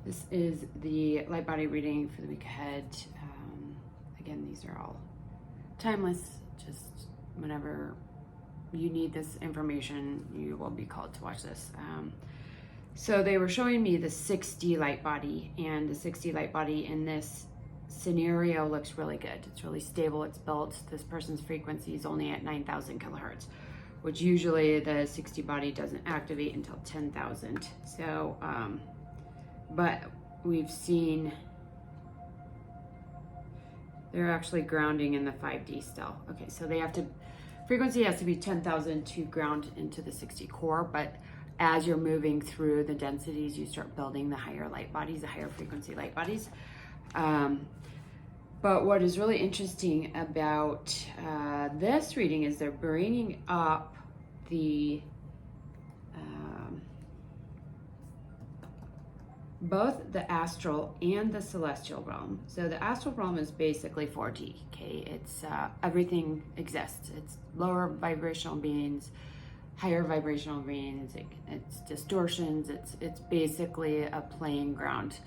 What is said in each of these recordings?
This is the light body reading for the week ahead. Again, these are all timeless. Just whenever you need this information, you will be called to watch this. So they were showing me the 6D light body, and the 6D light body in this scenario looks really good. It's really stable. It's built. This person's frequency is only at 9,000 kilohertz, which usually the 6D body doesn't activate until 10,000. So, but we've seen they're actually grounding in the 5D still. Okay, so they have to, frequency has to be 10,000 to ground into the 6D core, but as you're moving through the densities, you start building the higher light bodies, the higher frequency light bodies. But what is really interesting about this reading is they're bringing up the both the astral and the celestial realm. So the astral realm is basically 4D, okay? It's everything exists. It's lower vibrational beings, higher vibrational beings, it's distortions, it's basically a playing ground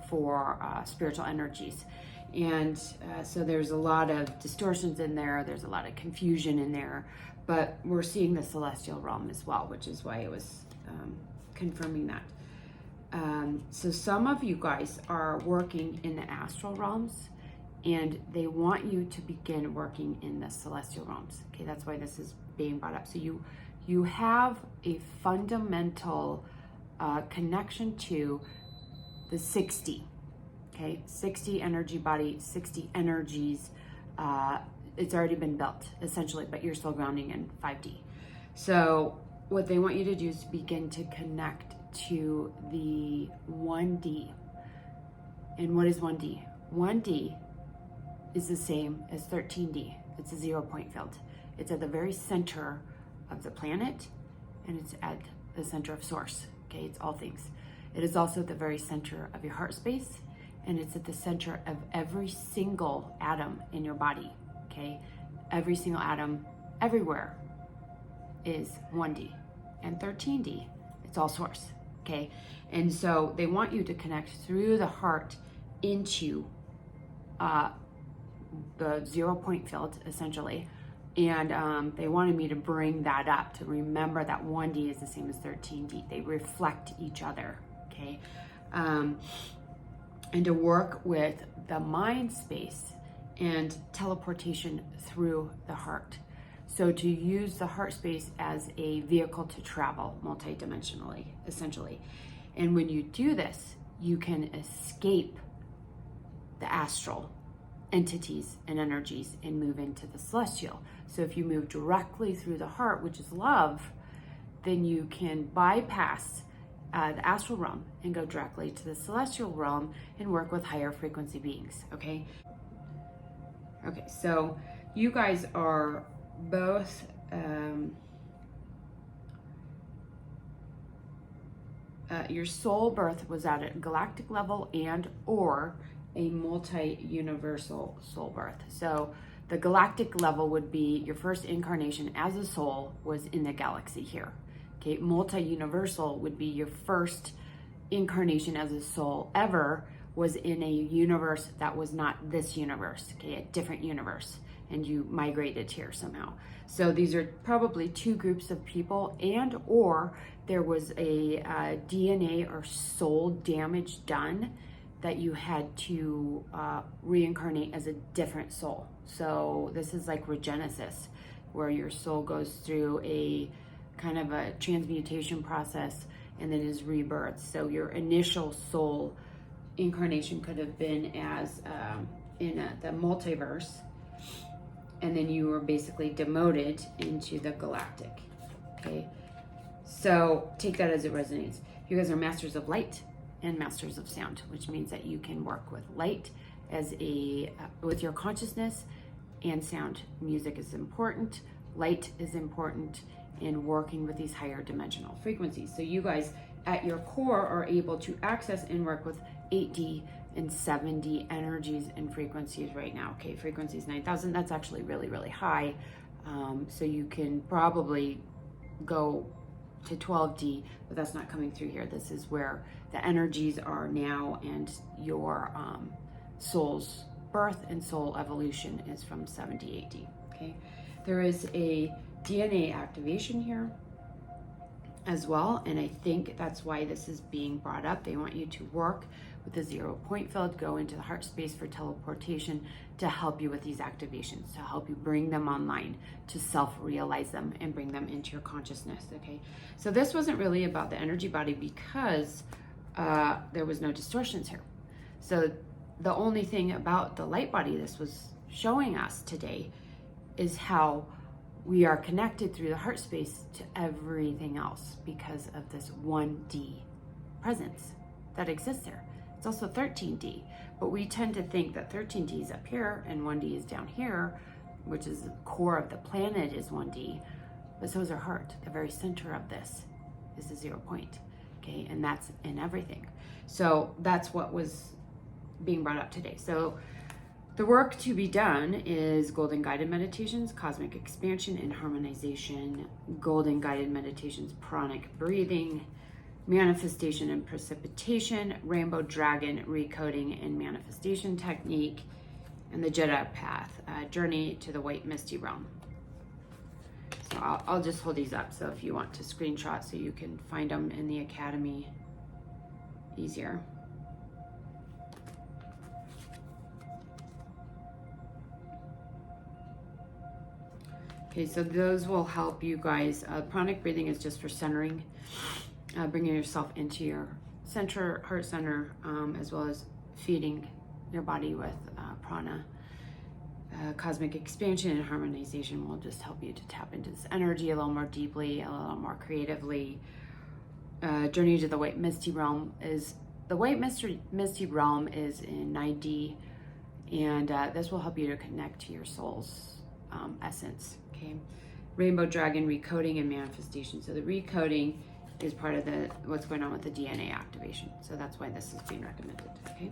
for spiritual energies. And so there's a lot of distortions in there, there's a lot of confusion in there, but we're seeing the celestial realm as well, which is why it was confirming that. So some of you guys are working in the astral realms, and they want you to begin working in the celestial realms. Okay, that's why this is being brought up. So you have a fundamental connection to the 6D. Okay, 6D energy body, 6D energies. It's already been built essentially, but you're still grounding in 5D. So what they want you to do is begin to connect to the 1D. And what is 1D? 1D is the same as 13D. It's a 0-point field. It's at the very center of the planet, and it's at the center of source. Okay, it's all things. It is also at the very center of your heart space, and it's at the center of every single atom in your body. Okay, every single atom everywhere is 1D, and 13D, it's all source. Okay, and so they want you to connect through the heart into the 0-point field essentially. And they wanted me to bring that up, to remember that 1D is the same as 13D. They reflect each other, okay? And to work with the mind space and teleportation through the heart. So to use the heart space as a vehicle to travel multidimensionally, essentially. And when you do this, you can escape the astral entities and energies and move into the celestial. So if you move directly through the heart, which is love, then you can bypass the astral realm and go directly to the celestial realm and work with higher frequency beings, okay? Okay, so you guys are both your soul birth was at a galactic level and or a multi-universal soul birth. So the galactic level would be your first incarnation as a soul was in the galaxy here. Okay, multi-universal would be your first incarnation as a soul ever was in a universe that was not this universe, okay, a different universe, and you migrated here somehow. So these are probably two groups of people, and or there was a DNA or soul damage done that you had to reincarnate as a different soul. So this is like regenesis, where your soul goes through a kind of a transmutation process and then is rebirthed. So your initial soul incarnation could have been as in the multiverse, and then you were basically demoted into the galactic. Okay, so take that as it resonates. You guys are masters of light and masters of sound, which means that you can work with light as a with your consciousness, and sound. Music is important, light is important in working with these higher dimensional frequencies. So you guys at your core are able to access and work with 8D and 7D energies and frequencies right now. Okay, frequency is 9,000. That's actually really, really high. So you can probably go to 12D, but that's not coming through here. This is where the energies are now, and your soul's birth and soul evolution is from 78D. Okay, there is a DNA activation here as well, and I think that's why this is being brought up. They want you to work with the 0 point field, go into the heart space for teleportation to help you with these activations, to help you bring them online, to self-realize them and bring them into your consciousness. Okay, so this wasn't really about the energy body because there was no distortions here. So the only thing about the light body this was showing us today is how we are connected through the heart space to everything else because of this 1D presence that exists there. It's also 13D, but we tend to think that 13D is up here and 1D is down here, which is the core of the planet is 1D, but so is our heart. The very center of this is the 0 point, okay? And that's in everything. So that's what was being brought up today. So the work to be done is golden guided meditations, cosmic expansion and harmonization, golden guided meditations, pranic breathing, manifestation and precipitation, rainbow dragon recoding and manifestation technique, and the Jedi path, journey to the white misty realm. So I'll just hold these up so if you want to screenshot so you can find them in the Academy easier. Okay, so those will help you guys. Pranic breathing is just for centering, bringing yourself into your center, heart center, as well as feeding your body with prana. Cosmic expansion and harmonization will just help you to tap into this energy a little more deeply, a little more creatively. Journey to the white misty realm is, the white misty realm is in 9D, and this will help you to connect to your soul's essence. Okay, rainbow dragon recoding and manifestation. So the recoding is part of the what's going on with the DNA activation. So that's why this is being recommended. Okay,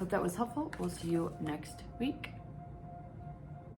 hope that was helpful. We'll see you next week.